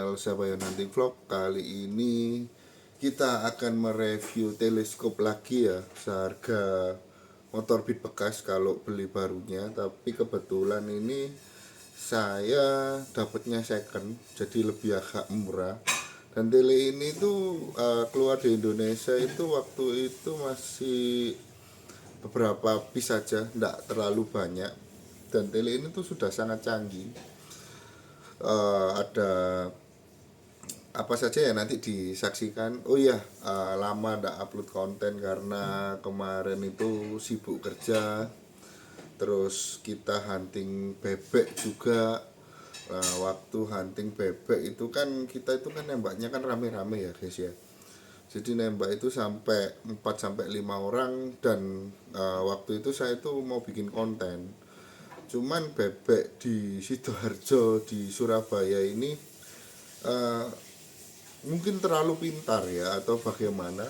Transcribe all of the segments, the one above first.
channel Sabayon Hunting Vlog. Kali ini kita akan mereview teleskop lagi ya, seharga motor beat bekas kalau beli barunya. Tapi kebetulan ini saya dapatnya second, jadi lebih agak murah. Dan tele ini tuh keluar di Indonesia itu waktu itu masih beberapa piece saja, tidak terlalu banyak. Dan tele ini tuh sudah sangat canggih. Ada apa saja ya nanti disaksikan. Oh iya, lama ndak upload konten karena kemarin itu sibuk kerja, terus kita hunting bebek juga. Nah, waktu hunting bebek itu kan kita itu kan nembaknya kan rame-rame ya guys ya, jadi nembak itu sampai 4 sampai 5 orang. Dan waktu itu saya itu mau bikin konten, cuman bebek di Sidoarjo di Surabaya ini eh, mungkin terlalu pintar ya atau bagaimana,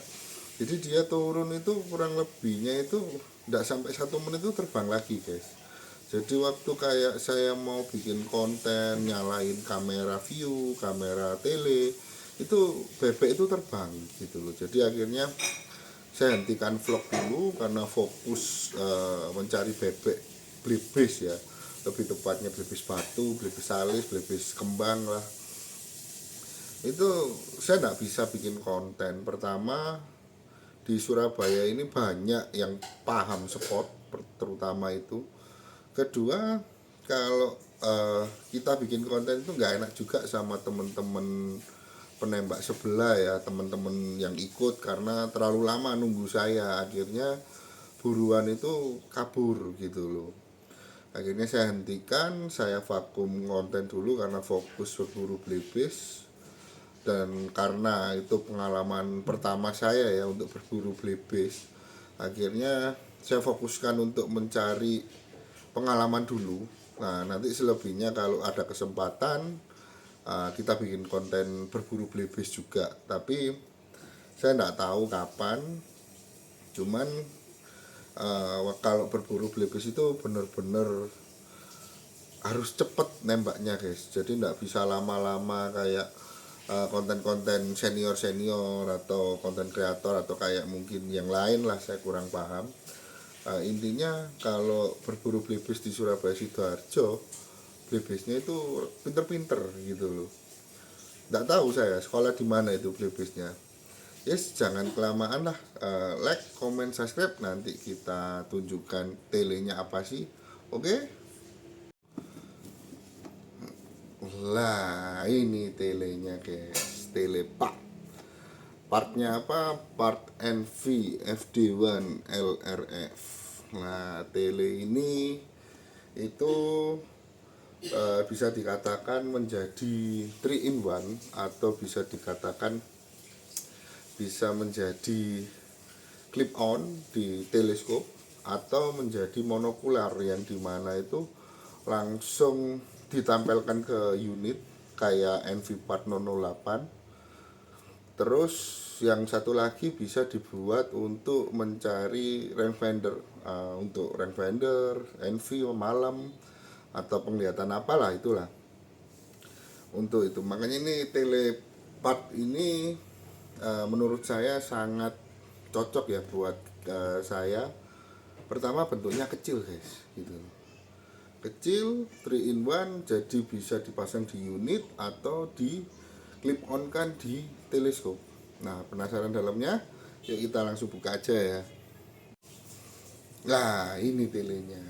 jadi dia turun itu kurang lebihnya itu tidak sampai 1 menit itu terbang lagi guys. Jadi waktu kayak saya mau bikin konten, nyalain kamera view, kamera tele, itu bebek itu terbang gitu loh. Jadi akhirnya saya hentikan vlog dulu karena fokus mencari bebek blibis ya, lebih tepatnya blibis batu, blibis alis, blibis kembang lah. Itu saya tidak bisa bikin konten. Pertama, di Surabaya ini banyak yang paham sport, terutama itu. Kedua, kalau kita bikin konten itu nggak enak juga sama temen-temen penembak sebelah ya, temen-temen yang ikut, karena terlalu lama nunggu saya. Akhirnya buruan itu kabur gitu loh. Akhirnya saya hentikan, saya vakum konten dulu karena fokus berburu belibis. Dan karena itu pengalaman pertama saya ya untuk berburu belibis, akhirnya saya fokuskan untuk mencari pengalaman dulu. Nah, nanti selebihnya kalau ada kesempatan kita bikin konten berburu belibis juga. Tapi saya tidak tahu kapan. Cuman kalau berburu belibis itu bener-bener harus cepet nembaknya guys. Jadi tidak bisa lama-lama kayak konten-konten senior-senior atau konten kreator atau kayak mungkin yang lain lah, saya kurang paham. Intinya kalau berburu belibis di Surabaya Sidoarjo, belibisnya itu pinter-pinter gitu loh. Nggak tahu saya sekolah di mana itu belibisnya. Yes, jangan kelamaan lah. Like, comment, subscribe, nanti kita tunjukkan telenya apa sih. Oke? Lah, ini telenya guys, tele partnya apa, part NV FD1 LRF. Nah, tele ini itu bisa dikatakan menjadi 3 in 1, atau bisa dikatakan bisa menjadi clip on di teleskop, atau menjadi monokular yang dimana itu langsung ditampilkan ke unit kayak NV Part 008. Terus yang satu lagi bisa dibuat untuk mencari rangefinder, untuk rangefinder, NV malam atau penglihatan apalah itulah. Untuk itu makanya ini telepart ini menurut saya sangat cocok ya buat saya. Pertama, bentuknya kecil guys gitu, kecil, 3 in 1, jadi bisa dipasang di unit atau di clip on kan di teleskop. Nah, penasaran dalamnya? Yuk kita langsung buka aja ya. Nah, ini telenya.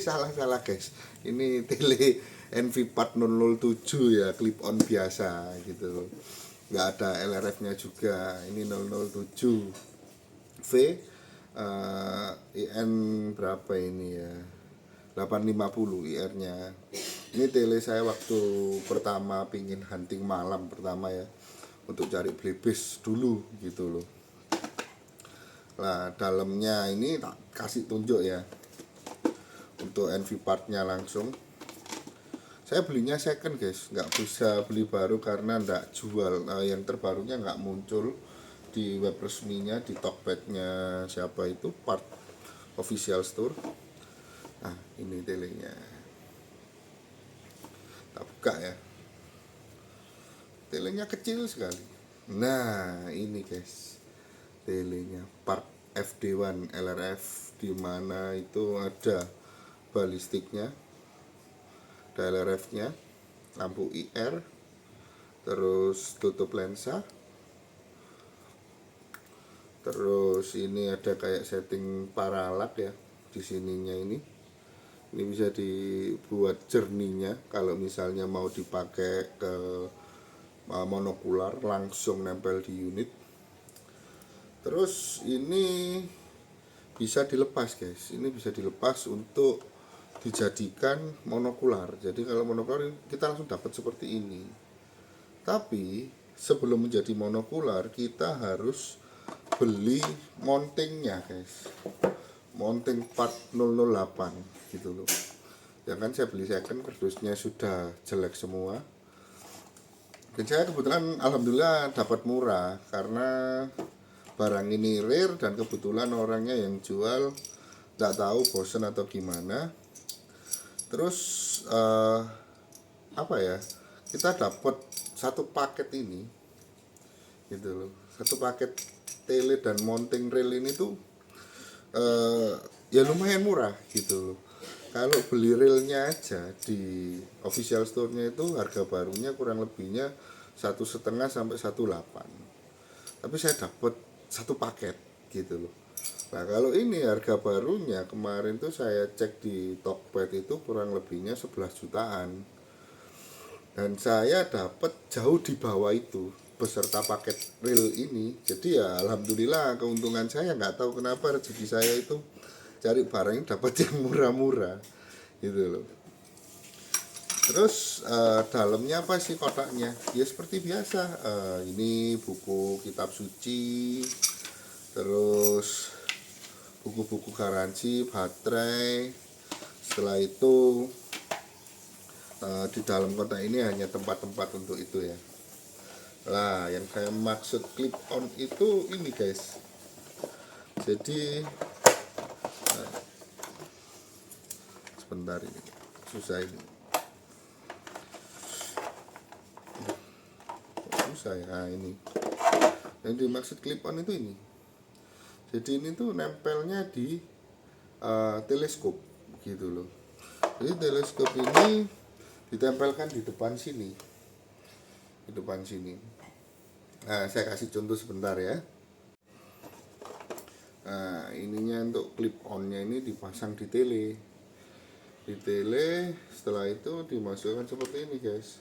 Salah guys, ini tele NV Part 007 ya, clip on biasa gitu, nggak ada LRF nya juga. Ini 007 V, IN berapa ini ya, 850 IR nya. Ini tele saya waktu pertama pingin hunting malam pertama ya, untuk cari belibis dulu gitu loh. Nah, dalamnya ini tak kasih tunjuk ya. Untuk NV partnya langsung, saya belinya second guys, nggak bisa beli baru karena nggak jual. Yang terbarunya nggak muncul di web resminya, di Tokpednya siapa itu, Part Official Store. Nah, ini telenya, kita buka ya. telenya kecil sekali. Nah ini guys, telenya part FD1 LRF, di mana itu ada balistiknya, ada LRF-nya, lampu IR, terus tutup lensa, terus ini ada kayak setting parallax ya di sininya ini. Ini bisa dibuat jerninya kalau misalnya mau dipakai ke monokular, langsung nempel di unit. Terus ini bisa dilepas guys, ini bisa dilepas untuk dijadikan monokular. Jadi kalau monokular kita langsung dapat seperti ini. Tapi sebelum menjadi monokular kita harus beli mountingnya guys, mounting part 008 gitu loh. Ya kan saya beli second, kardusnya sudah jelek semua. Dan saya kebetulan alhamdulillah dapat murah karena barang ini rare dan kebetulan orangnya yang jual nggak tahu bosen atau gimana. Terus apa ya, kita dapat satu paket ini gitu loh, satu paket tele dan mounting rail ini tuh ya lumayan murah gitu loh. Kalau beli railnya aja di official store-nya itu harga barunya kurang lebihnya 1,5 sampai 1,8. Tapi saya dapat satu paket gitu loh. Nah kalau ini harga barunya kemarin tuh saya cek di Tokped itu kurang lebihnya 11 jutaan. Dan saya dapat jauh di bawah itu beserta paket reel ini. Jadi ya alhamdulillah keuntungan saya, nggak tahu kenapa rezeki saya itu cari barang yang dapat yang murah-murah gitu loh. Terus dalamnya apa sih kotaknya? Ya seperti biasa, ini buku kitab suci, terus buku-buku garansi, baterai. Setelah itu di dalam kotak ini hanya tempat-tempat untuk itu ya. Lah yang saya maksud clip on itu ini guys. Jadi sebentar, ini susah ini, susah ya. Nah, ini yang dimaksud clip on itu ini. Jadi ini tuh nempelnya di teleskop gitu loh. Jadi teleskop ini ditempelkan di depan sini, di depan sini. Nah saya kasih contoh sebentar ya. Nah ininya untuk clip onnya ini dipasang di tele, di tele. Setelah itu dimasukkan seperti ini guys.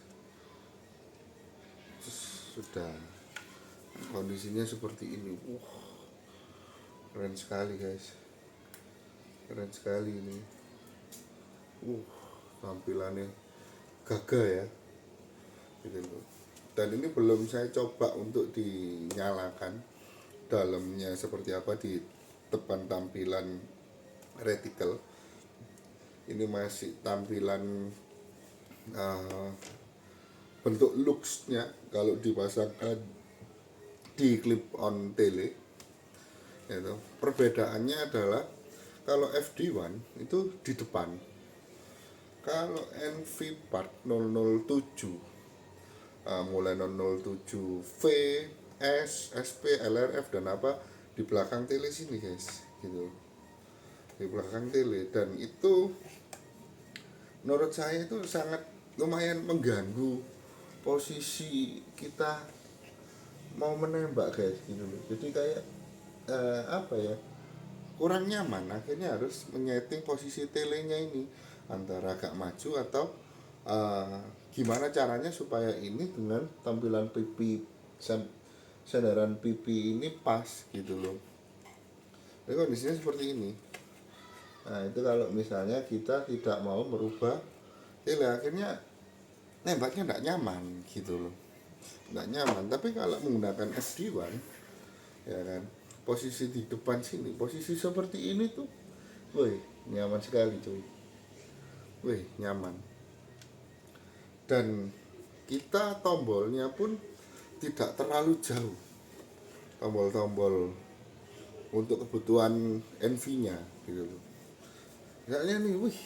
Terus sudah kondisinya seperti ini. Keren sekali guys, keren sekali ini. Tampilannya gagah ya gitu loh. Dan ini belum saya coba untuk dinyalakan dalamnya seperti apa di depan tampilan reticle. Ini masih tampilan bentuk looksnya kalau dipasangkan di clip on tele gitu. Perbedaannya adalah kalau FD1 itu di depan, kalau NV part 007 mulai 007 V, S, SP, LRF dan apa di belakang tele sini guys gitu, di belakang tele. Dan itu menurut saya itu sangat lumayan mengganggu posisi kita mau menembak guys gitu loh. Jadi kayak apa ya, kurang nyaman. Akhirnya harus menyeting posisi telenya ini antara agak maju atau gimana caranya supaya ini dengan tampilan pipi, sandaran pipi ini pas gitu loh. Jadi kondisinya seperti ini. Nah itu kalau misalnya kita tidak mau merubah tele, akhirnya nembaknya nggak nyaman gitu loh, nggak nyaman. Tapi kalau menggunakan FD1 ya kan, posisi di depan sini, posisi seperti ini tuh, woi nyaman sekali cuy, woi nyaman. Dan kita tombolnya pun tidak terlalu jauh, tombol-tombol untuk kebutuhan NV-nya gitu loh. Misalnya nih,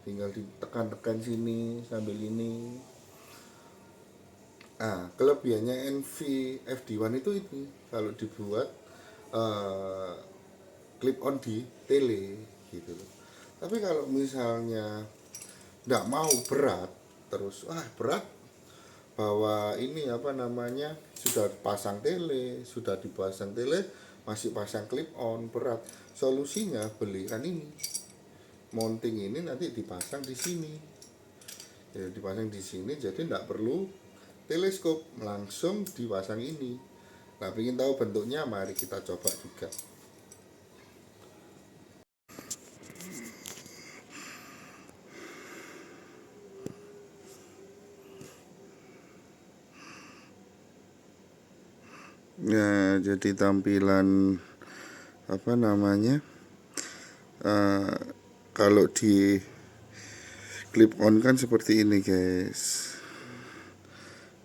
tinggal ditekan-tekan sini sambil ini, Kelebihannya NV FD1 itu ini kalau dibuat eh, clip on di tele gitu loh. Tapi kalau misalnya nggak mau berat, terus berat, bahwa ini apa namanya, sudah pasang tele, sudah dipasang tele, masih pasang clip on, berat. Solusinya belikan ini, mounting ini nanti dipasang di sini, ya dipasang di sini, jadi tidak perlu teleskop, langsung dipasang ini. Nah, ingin tahu bentuknya, mari kita coba juga. Ya, jadi tampilan apa namanya, uh, kalau di clip on kan seperti ini guys,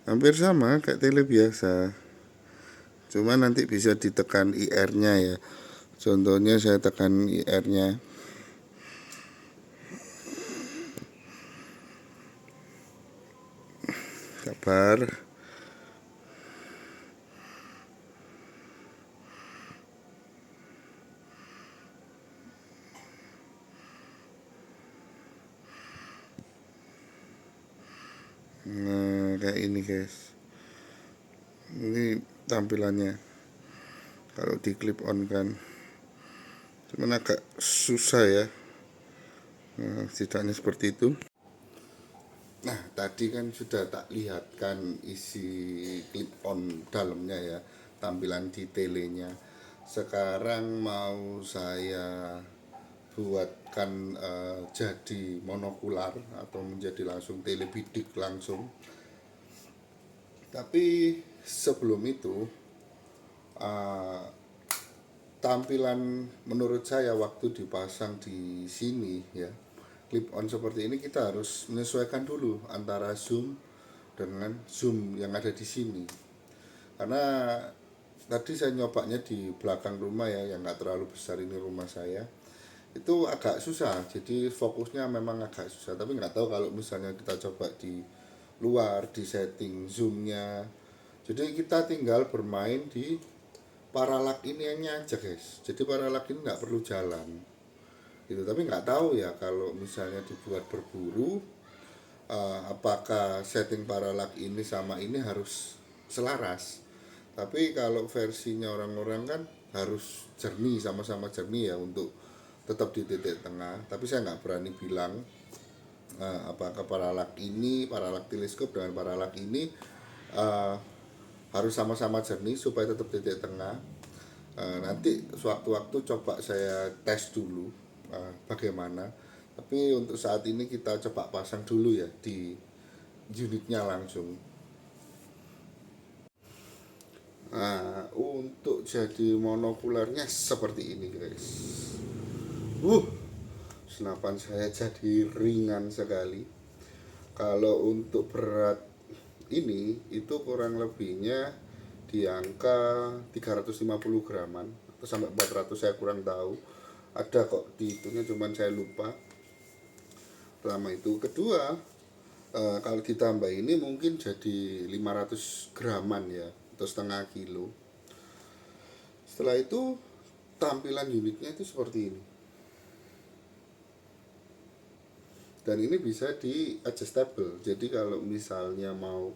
hampir sama kayak tele biasa, cuma nanti bisa ditekan IR nya ya. Contohnya saya tekan IR nya, sabar. Nah, kayak ini guys, ini tampilannya kalau di clip on kan, cuman agak susah ya. Nah, setidaknya seperti itu. Nah, tadi kan sudah tak lihatkan isi clip on dalamnya ya, tampilan detailnya. Sekarang mau saya buatkan jadi monokular atau menjadi langsung telebidik langsung. Tapi sebelum itu, uh, tampilan menurut saya waktu dipasang di sini ya, clip on seperti ini, kita harus menyesuaikan dulu antara zoom dengan zoom yang ada di sini. Karena tadi saya nyobanya di belakang rumah ya, yang nggak terlalu besar ini rumah saya, itu agak susah, jadi fokusnya memang agak susah. Tapi nggak tahu kalau misalnya kita coba di luar, di setting zoomnya, jadi kita tinggal bermain di paralak ini aja guys, jadi paralak ini nggak perlu jalan gitu. Tapi nggak tahu ya kalau misalnya dibuat berburu, apakah setting paralak ini sama ini harus selaras. Tapi kalau versinya orang-orang kan harus jernih, sama-sama jernih ya, untuk tetap di titik tengah. Tapi saya nggak berani bilang apakah paralak ini, paralak teleskop dengan paralak ini uh, harus sama-sama jernih supaya tetap titik tengah. Nanti sewaktu-waktu coba saya tes dulu bagaimana. Tapi untuk saat ini kita coba pasang dulu ya di unitnya langsung. Nah, untuk jadi monokularnya seperti ini guys. Senapan saya jadi ringan sekali. Kalau untuk berat ini itu kurang lebihnya di angka 350 graman atau sampai 400, saya kurang tahu. Ada kok dihitungnya, cuman saya lupa. Pertama itu, kedua, kalau ditambah ini mungkin jadi 500 graman ya, atau setengah kilo. Setelah itu tampilan unitnya itu seperti ini. Dan ini bisa di adjustable, jadi kalau misalnya mau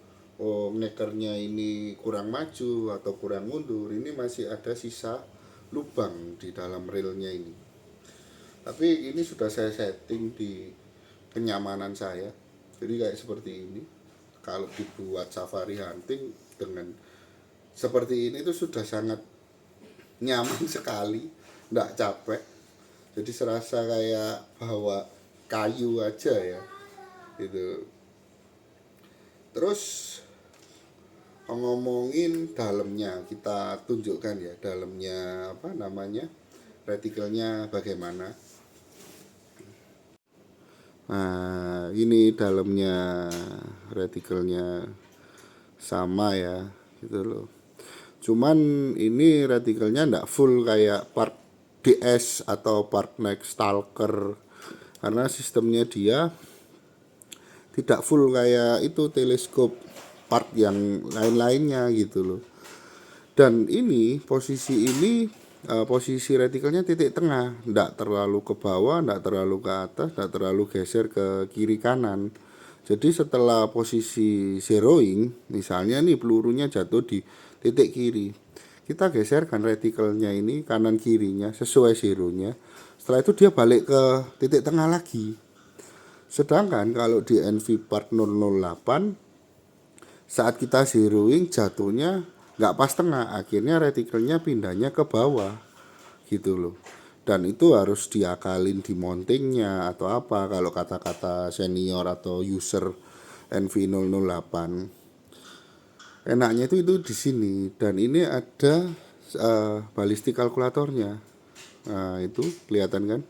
nekernya ini kurang maju atau kurang mundur, ini masih ada sisa lubang di dalam railnya ini. Tapi ini sudah saya setting di kenyamanan saya, jadi kayak seperti ini. Kalau dibuat safari hunting dengan seperti ini itu sudah sangat nyaman sekali, nggak capek, jadi serasa kayak bawa kayu aja ya gitu. Terus ngomongin dalamnya, kita tunjukkan ya dalamnya apa namanya, retikelnya bagaimana. Nah, ini dalamnya retikelnya sama ya gitu loh. Cuman ini retikelnya ndak full kayak Park DS atau Park Next Stalker, karena sistemnya dia tidak full kayak itu teleskop. part yang lain-lainnya gitu loh. Dan ini posisi retikelnya titik tengah, tidak terlalu ke bawah, tidak terlalu ke atas, tidak terlalu geser ke kiri kanan. Jadi setelah posisi zeroing, misalnya nih pelurunya jatuh di titik kiri, kita geserkan retikelnya ini kanan kirinya sesuai zeronya. Setelah itu dia balik ke titik tengah lagi. Sedangkan kalau di NV part 008, saat kita zeroing jatuhnya nggak pas tengah, akhirnya retikelnya pindahnya ke bawah gitu loh. Dan itu harus diakalin di mountingnya atau apa kalau kata-kata senior atau user NV008. Enaknya itu di sini, dan ini ada balistik kalkulatornya. Nah, itu kelihatan kan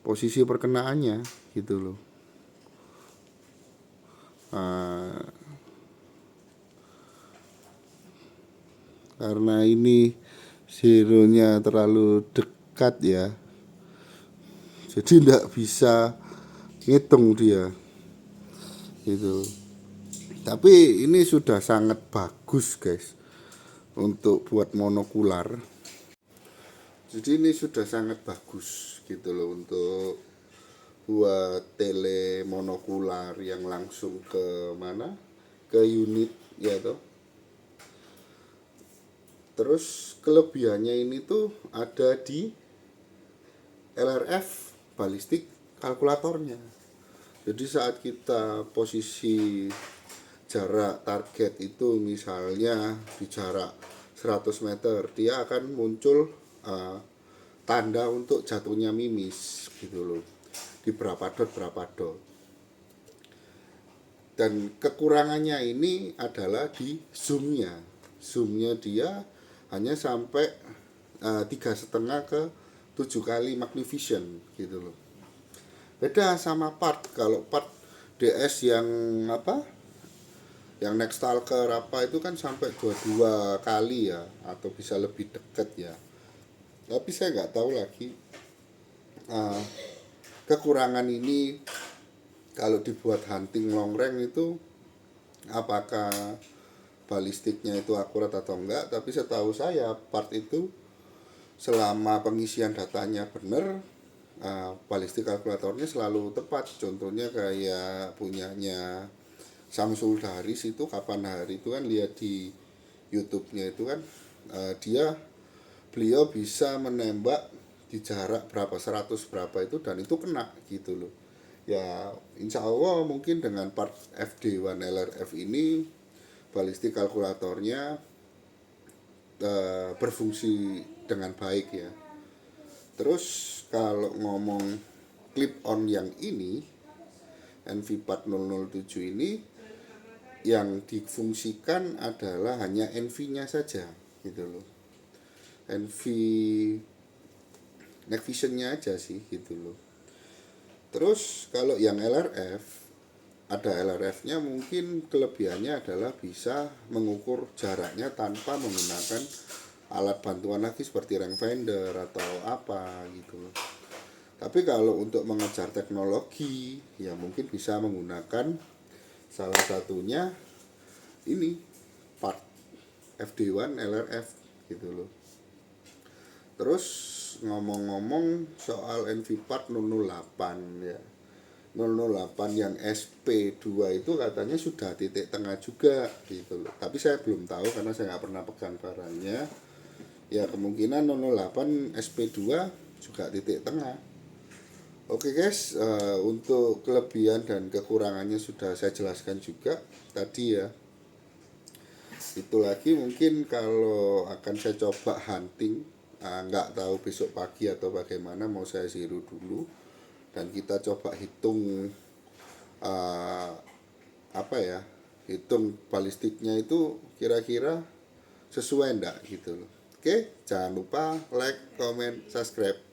posisi perkenaannya gitu loh. Karena ini zeronya terlalu dekat ya, jadi tidak bisa ngitung dia gitu. Tapi ini sudah sangat bagus guys untuk buat monokular. Jadi ini sudah sangat bagus gitu loh untuk buat tele monokular yang langsung ke mana, ke unit ya toh. Terus kelebihannya ini tuh ada di LRF balistik kalkulatornya. Jadi saat kita posisi jarak target itu misalnya di jarak 100 meter, dia akan muncul tanda untuk jatuhnya mimis gitu loh, di berapa dot. Dan kekurangannya ini adalah di zoomnya dia hanya sampai 3,5 ke 7 kali magnification gitu loh. Beda sama part, kalau part DS yang yang Nexstalker apa itu kan sampai 22 kali ya, atau bisa lebih dekat ya. Tapi saya nggak tahu lagi kekurangan ini kalau dibuat hunting long range itu apakah balistiknya itu akurat atau enggak. Tapi setahu saya part itu selama pengisian datanya benar, balistik kalkulatornya selalu tepat. Contohnya kayak punyanya Samsul Daris itu kapan hari itu kan, lihat di YouTube-nya itu kan, beliau bisa menembak di jarak berapa, 100 berapa itu, dan itu kena gitu loh. Ya insya Allah mungkin dengan part FD1 LRF ini balistik kalkulatornya berfungsi dengan baik ya. Terus kalau ngomong clip on yang ini NV4007 ini, yang difungsikan adalah hanya NV-nya saja gitu loh. NV Night Vision-nya aja sih gitu loh. Terus kalau yang LRF, ada LRF-nya mungkin kelebihannya adalah bisa mengukur jaraknya tanpa menggunakan alat bantuan lagi seperti rangefinder atau apa gitu loh. Tapi kalau untuk mengejar teknologi ya mungkin bisa menggunakan salah satunya ini part FD1 LRF gitu loh. Terus ngomong-ngomong soal NV part 008 ya, 008 yang SP2 itu katanya sudah titik tengah juga gitu loh. Tapi saya belum tahu karena saya nggak pernah pegang barangnya. Ya kemungkinan 008 SP2 juga titik tengah. Oke guys, untuk kelebihan dan kekurangannya sudah saya jelaskan juga tadi ya. Itu lagi mungkin kalau akan saya coba hunting, nggak tahu besok pagi atau bagaimana, mau saya zero dulu dan kita coba hitung hitung balistiknya itu kira-kira sesuai enggak gitu loh. Oke, jangan lupa like, comment, subscribe.